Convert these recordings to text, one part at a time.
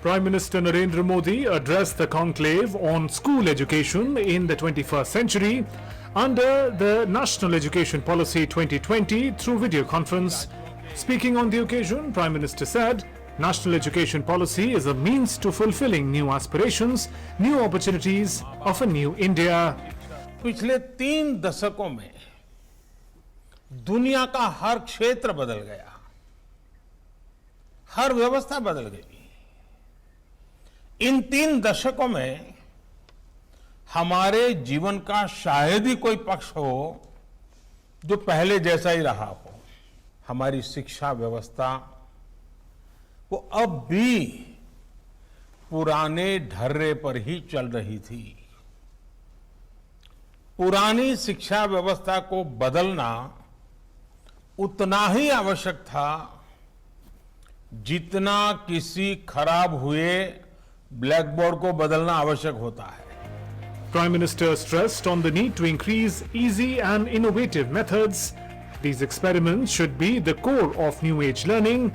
Prime Minister Narendra Modi addressed the conclave on school education in the 21st century under the National Education Policy 2020 through video conference. Speaking on the occasion, Prime Minister said, National Education Policy is a means to fulfilling new aspirations, new opportunities of a new India. पिछले 3 दशकों में दुनिया का हर क्षेत्र बदल गया, हर व्यवस्था बदल गई। इन 3 दशकों में हमारे जीवन का शायद ही कोई पक्ष हो जो पहले जैसा ही रहा हो। हमारी शिक्षा व्यवस्था वो अब भी पुराने ढर्रे पर ही चल रही थी। पुरानी शिक्षा व्यवस्था को बदलना उतना ही आवश्यक था जितना किसी खराब हुए ब्लैक बोर्ड को बदलना आवश्यक होता है। Prime Minister stressed on the need to increase easy and innovative methods. These experiments should be the core of new age learning.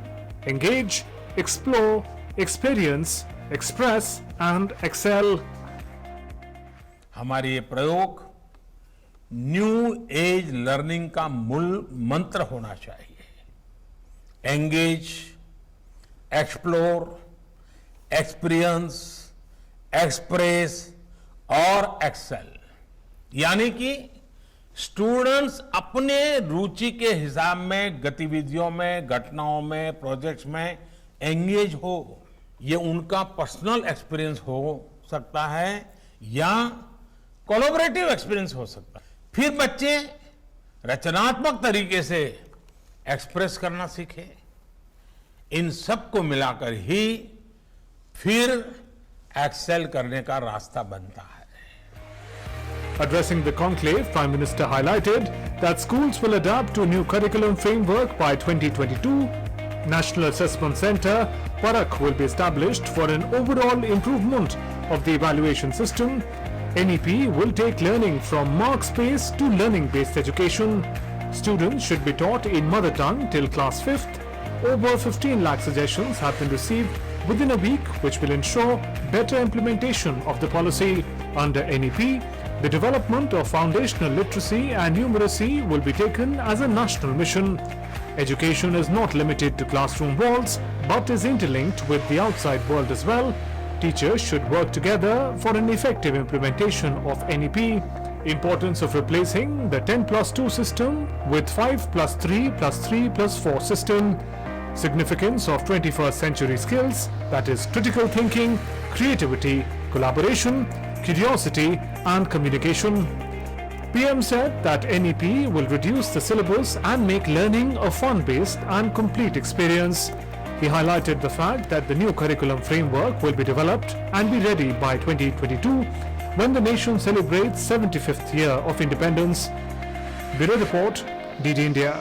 Engage, explore, experience, express and excel. हमारे ये प्रयोग न्यू एज लर्निंग का मूल मंत्र होना चाहिए। Engage, explore, experience, express और Excel, यानी कि स्टूडेंट्स अपने रुचि के हिसाब में गतिविधियों में, घटनाओं में, प्रोजेक्ट्स में एंगेज हो। ये उनका पर्सनल एक्सपीरियंस हो सकता है या कोलैबोरेटिव एक्सपीरियंस हो सकता है। फिर बच्चे रचनात्मक तरीके से एक्सप्रेस करना सीखे। इन सब को मिलाकर ही फिर एक्सेल करने का रास्ता बनता है। Addressing the conclave, Prime Minister highlighted that schools will adapt to a new curriculum framework by 2022. National Assessment Center, Parakh, will be established for an overall improvement of the evaluation system. NEP will take learning from marks-based to learning-based education. Students should be taught in mother tongue till class 5th. Over 15 lakh suggestions have been received within a week, which will ensure better implementation of the policy. Under NEP, the development of foundational literacy and numeracy will be taken as a national mission. Education is not limited to classroom walls, but is interlinked with the outside world as well. Teachers should work together for an effective implementation of NEP. Importance of replacing the 10+2 system with 5+3+3+4 system. Significance of 21st century skills, that is critical thinking, creativity, collaboration, curiosity and communication. PM said that NEP will reduce the syllabus and make learning a fun-based and complete experience. He highlighted the fact that the new curriculum framework will be developed and be ready by 2022 when the nation celebrates 75th year of independence. Bureau Report, DD India.